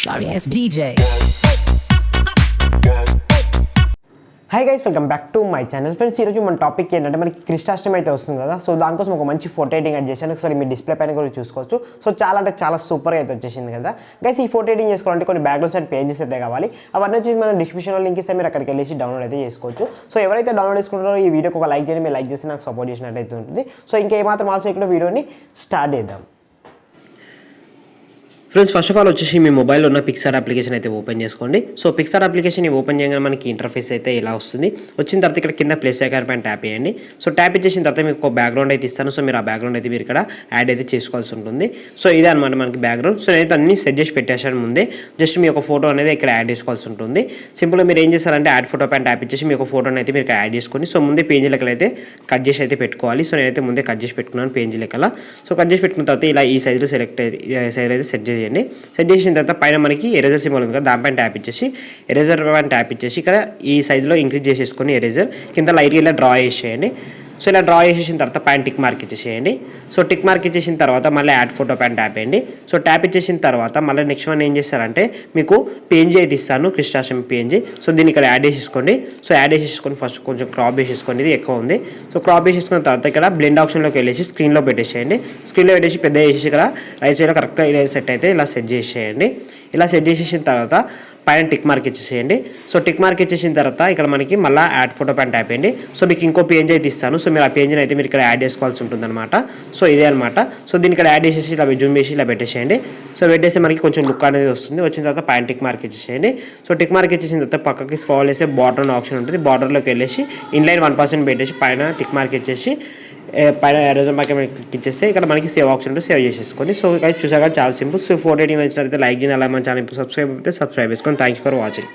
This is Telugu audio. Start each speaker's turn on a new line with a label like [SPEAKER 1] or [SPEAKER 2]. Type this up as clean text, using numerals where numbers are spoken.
[SPEAKER 1] Sorry ass DJ.
[SPEAKER 2] Hi guys, welcome back to my channel. Friends, ఈరోజు మన టాపిక్ ఏంటంటే మనకి కృష్ణాష్టమి అయితే వస్తుంది కదా. సో దానికోసం ఒక మంచి ఫోటో ఎడిటింగ్ అది చేశాను. ఒకసారి మీ డిస్ప్లే పైన కూడా చూసుకోవచ్చు. సో చాలా అంటే చాలా సూపర్గా అయితే వచ్చేసింది కదా గైస్. ఈ ఫోటో ఎడిటింగ్ చేసుకోవాలంటే కొన్ని బ్యాక్గ్రౌండ్స్ అండ్ పేజెస్ అయితే కావాలి. అవన్నీ వచ్చి మనం డిస్క్రిప్షన్లో లింక్ ఇస్తే మీరు అక్కడికి వెళ్ళి డౌన్లోడ్ అయితే చేసుకోవచ్చు. సో ఎవరైతే డౌన్లోడ్ చేసుకుంటారో ఈ వీడియోకి ఒక లైక్ చేయండి. మీరు లైక్ చేస్తే నాకు సపోర్ట్ చేసినట్టు అయితే ఉంటుంది. సో ఇంకేమాత్రం ఆల్సో ఇక్కడ వీడియోని స్టార్ట్ చేద్దాం.
[SPEAKER 3] ఫ్రెండ్స్, ఫస్ట్ ఆఫ్ ఆల్ వచ్చేసి మీ మొబైల్లో ఉన్న పిక్సార్ట్ అప్లికేషన్ అయితే ఓపెన్ చేసుకోండి. సో పిక్సార్ట్ అప్లికేషన్ ఓపెన్ చేయగానే మనకి ఇంటర్ఫేస్ అయితే ఇలా వస్తుంది. వచ్చిన తర్వాత ఇక్కడ కింద ప్లేస్ ఐకాన్ పైన ట్యాప్ చేయండి. సో ట్యాప్ ఇచ్చేసిన తర్వాత మీకు ఒక బ్యాక్గ్రౌండ్ అయితే ఇస్తాను. సో మీరు ఆ బ్యాక్గ్రౌండ్ అయితే మీరు ఇక్కడ యాడ్ అయితే చేసుకోవాల్సి ఉంటుంది. సో ఇదే అనమాట మనకి బ్యాక్గ్రౌండ్. సో నేనైతే అన్ని సెట్ చేసి పెట్టేసాను ముందే. జస్ట్ మీ ఒక ఫోటో అనేది ఇక్కడ యాడ్ చేసుకోవాల్సి ఉంటుంది. సింపుల్గా మీరు ఏం చేస్తారంటే యాడ్ ఫోటో పైన ట్యాప్ ఇచ్చేసి మీ ఒక ఫోటోని అయితే మీరు ఇక్కడ యాడ్ చేసుకొని సో ముందే పేజీ లెక్కలు అయితే కట్ చేసి అయితే పెట్టుకోవాలి. సో నేనైతే ముందే కట్ చేసి పెట్టుకున్నాను పేజీ లెక్కల. సో కట్ చేసి పెట్టుకున్న తర్వాత ఇలా ఈ సైజులో సైజ్ అయితే సెట్ చేయండి. సెట్ చేసిన తర్వాత పైన మనకి ఎరేజర్ సింబల్ ఉంది కదా, దానిపైన ట్యాప్ ఇచ్చేసి ఎరేజర్ పైన ట్యాప్ ఇచ్చేసి ఇక్కడ ఈ సైజులో ఇంక్రీజ్ చేసేసుకొని ఎరేజర్ కింద లైట్గా ఇలా డ్రా చేసేయండి. సో ఇలా డ్రా చేసేసిన తర్వాత పైన టిక్ మార్క్ ఇచ్చేసేయండి. సో టిక్ మార్క్ ఇచ్చేసిన తర్వాత మళ్ళీ యాడ్ ఫోటో పైన ట్యాప్ చేయండి. సో ట్యాప్ ఇచ్చేసిన తర్వాత మళ్ళీ నెక్స్ట్ వన్ ఏం చేస్తారంటే మీకు పిఎన్జీ అయితే ఇస్తాను, కృష్ణాష్టమి పిఎన్జీ. సో దీన్ని ఇక్కడ యాడ్ చేసేసుకోండి. సో యాడ్ చేసేసుకొని ఫస్ట్ కొంచెం క్రాప్ చేసేసుకోండి, ఇది ఎక్కువ ఉంది. సో క్రాప్ చేసేసుకున్న తర్వాత ఇక్కడ బ్లెండ్ ఆప్షన్లోకి వెళ్ళేసి స్క్రీన్లో పెట్టేసేయండి. స్క్రీన్లో పెట్టేసి పెద్ద చేసేసి ఇక్కడ రైట్ సైడ్లో కరెక్ట్గా ఇలా సెట్ అయితే ఇలా సెట్ చేసేయండి. ఇలా సెట్ చేసేసిన తర్వాత పైన టిక్ మార్క్ ఇచ్చేసేయండి. సో టిక్ మార్క్ ఇచ్చేసిన తర్వాత ఇక్కడ మనకి మళ్ళీ యాడ్ ఫోటో పైన ట్యాప్ చేయండి. సో మీకు ఇంకో పిఎన్జీ అయితే ఇస్తాను. సో మీరు ఆ పిఎన్జీని అయితే మీరు ఇక్కడ యాడ్ చేసుకోవాల్సి ఉంటుంది అనమాట. సో ఇదే అనమాట. సో దీన్ని ఇక్కడ యాడ్ చేసేసి ఇలా జూమ్ చేసి ఇలా పెట్టేసేయండి. సో పెట్టేసి మనకి కొంచెం లుక్ అనేది వస్తుంది. వచ్చిన తర్వాత పైన టిక్ మార్క్ ఇచ్చేసేయండి. సో టిక్ మార్క్ ఇచ్చేసిన తర్వాత పక్కకి స్క్రోల్ చేస్తే బార్డర్ అనే ఆప్షన్ ఉంటుంది. బార్డర్లోకి వెళ్ళేసి ఇన్లైన్ 1% పెట్టేసి పైన టిక్ మార్క్ ఇచ్చేసి పైన ఎరేజర్ మార్క్ క్లిక్ ఇచ్చేస్తే ఇక్కడ మనకి సేవ్ ఆప్షన్ ఉంటే సేవ్ చేసేసుకోండి. సో చూసాక చాలా సింపుల్. సో ఫోటో ఎడిటింగ్ నచ్చినట్లయితే లైక్ చేయండి. అలా మన ఛానల్ సబ్స్క్రైబ్ అయితే సబ్స్క్రైబ్ చేసుకోండి. Thank you for watching.